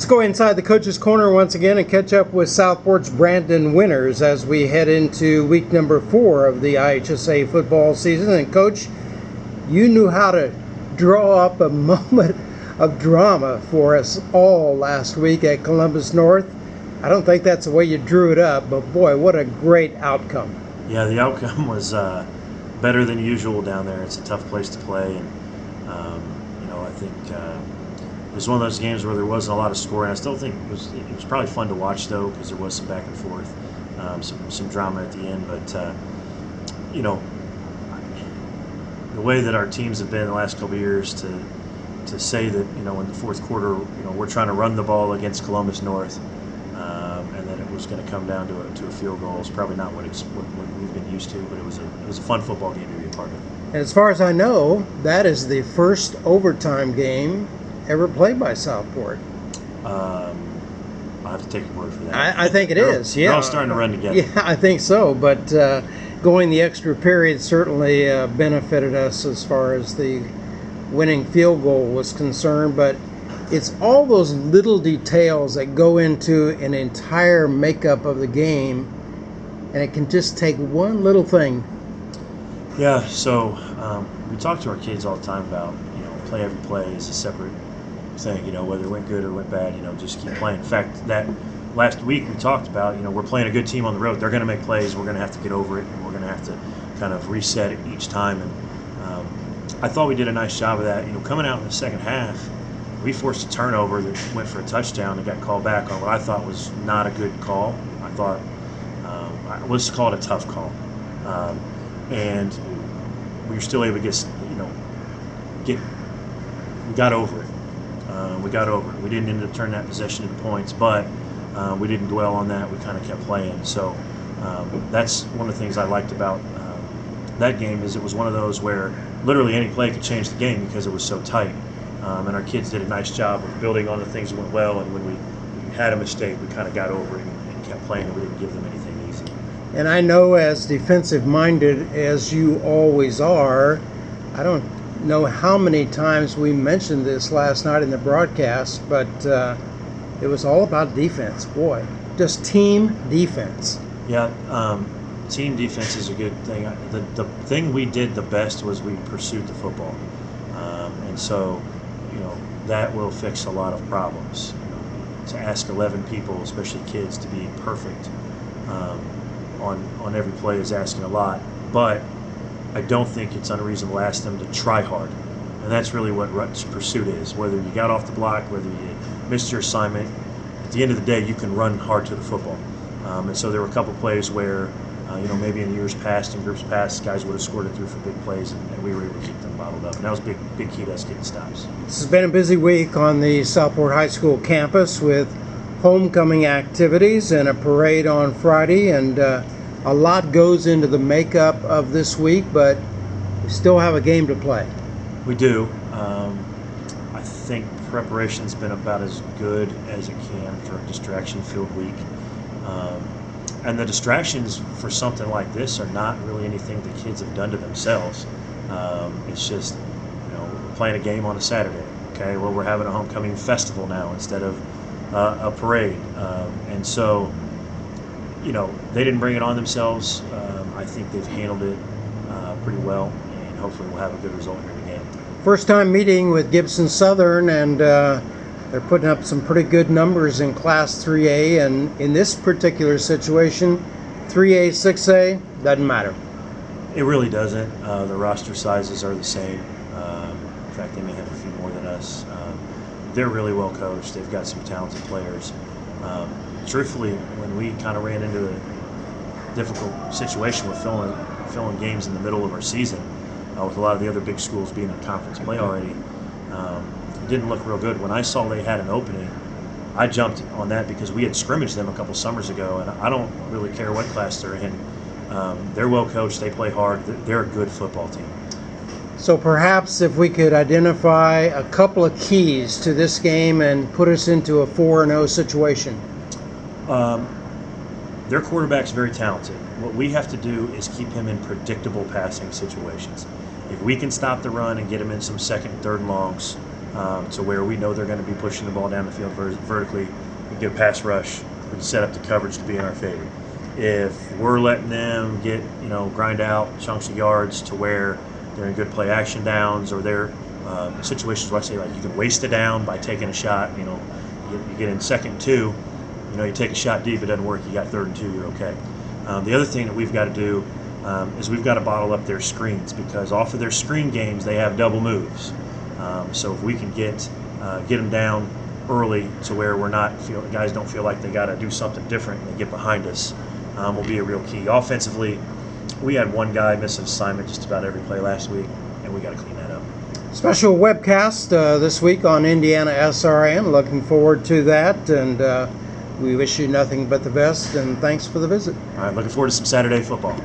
Let's go inside the Coach's Corner once again and catch up with Southport's Brandon Wintkers as we head into week number 4 of the IHSA football season. And Coach, you knew how to draw up a moment of drama for us all last week at Columbus North. I don't think that's the way you drew it up, but boy, what a great outcome. Yeah, the outcome was better than usual down there. It's a tough place to play, and I think it was one of those games where there wasn't a lot of scoring. I still think it was probably fun to watch though, because there was some back and forth, some drama at the end. But the way that our teams have been the last couple of years, to say that in the fourth quarter we're trying to run the ball against Columbus North, and that it was going to come down to a field goal is probably not what we've been used to. But it was a fun football game to be a part of. And as far as I know, that is the first overtime game ever played by Southport. I have to take your word for that. I think it is. Yeah, they're all starting to run together. Yeah, I think so. But going the extra period certainly benefited us as far as the winning field goal was concerned. But it's all those little details that go into an entire makeup of the game, and it can just take one little thing. Yeah. So we talk to our kids all the time about play every play is a separate thing, whether it went good or went bad, just keep playing. In fact, that last week we talked about, we're playing a good team on the road. They're going to make plays. We're going to have to get over it, and we're going to have to kind of reset it each time. And I thought we did a nice job of that. Coming out in the second half, we forced a turnover that went for a touchdown and got called back on what I thought was not a good call. I thought let's call it a tough call. And we were still able to we got over it. We got over it. We didn't end up turning that possession into points, but we didn't dwell on that. We kind of kept playing. So that's one of the things I liked about that game, is it was one of those where literally any play could change the game because it was so tight. And our kids did a nice job of building on the things that went well, and when we had a mistake, we kind of got over it and kept playing, and we didn't give them anything easy. And I know, as defensive-minded as you always are, I don't know how many times we mentioned this last night in the broadcast, but it was all about defense. Boy, just team defense. Yeah, team defense is a good thing. The thing we did the best was we pursued the football, and so that will fix a lot of problems. To ask 11 people, especially kids, to be perfect on every play is asking a lot, but I don't think it's unreasonable to ask them to try hard. And that's really what pursuit is. Whether you got off the block, whether you missed your assignment, at the end of the day, you can run hard to the football. And so there were a couple plays where, maybe in years past, in groups past, guys would have scored it through for big plays, and we were able to keep them bottled up. And that was a big key to us getting stops. This has been a busy week on the Southport High School campus with homecoming activities and a parade on Friday, and a lot goes into the makeup of this week, but we still have a game to play. We do. I think preparation's been about as good as it can for a distraction-filled week. And the distractions for something like this are not really anything the kids have done to themselves. It's just, we're playing a game on a Saturday. Okay, well, we're having a homecoming festival now instead of a parade, and so they didn't bring it on themselves. I think they've handled it pretty well, and hopefully we'll have a good result here in the game. First time meeting with Gibson Southern, and they're putting up some pretty good numbers in Class 3A, and in this particular situation, 3A, 6A, doesn't matter. It really doesn't. The roster sizes are the same. In fact, they may have a few more than us. They're really well coached. They've got some talented players. Truthfully, when we kind of ran into a difficult situation with filling games in the middle of our season, with a lot of the other big schools being in conference play already, it didn't look real good. When I saw they had an opening, I jumped on that because we had scrimmaged them a couple summers ago, and I don't really care what class they're in. They're well coached. They play hard. They're a good football team. So perhaps if we could identify a couple of keys to this game and put us into a 4-0 situation. Their quarterback's very talented. What we have to do is keep him in predictable passing situations. If we can stop the run and get him in some second and third longs, to where we know they're going to be pushing the ball down the field vertically. We get a pass rush. We can set up the coverage to be in our favor. If we're letting them get, grind out chunks of yards to where they're in good play action downs, or they're situations where I say, like, you can waste a down by taking a shot. You get in 2nd and 2, you take a shot deep, it doesn't work, you got 3rd and 2, you're okay. The other thing that we've got to do is we've got to bottle up their screens, because off of their screen games they have double moves. So if we can get them down early to where guys don't feel like they got to do something different and they get behind us, will be a real key. Offensively, we had one guy miss an assignment just about every play last week, and we got to clean that up. Special webcast this week on Indiana SRN. Looking forward to that, and we wish you nothing but the best, and thanks for the visit. All right, looking forward to some Saturday football.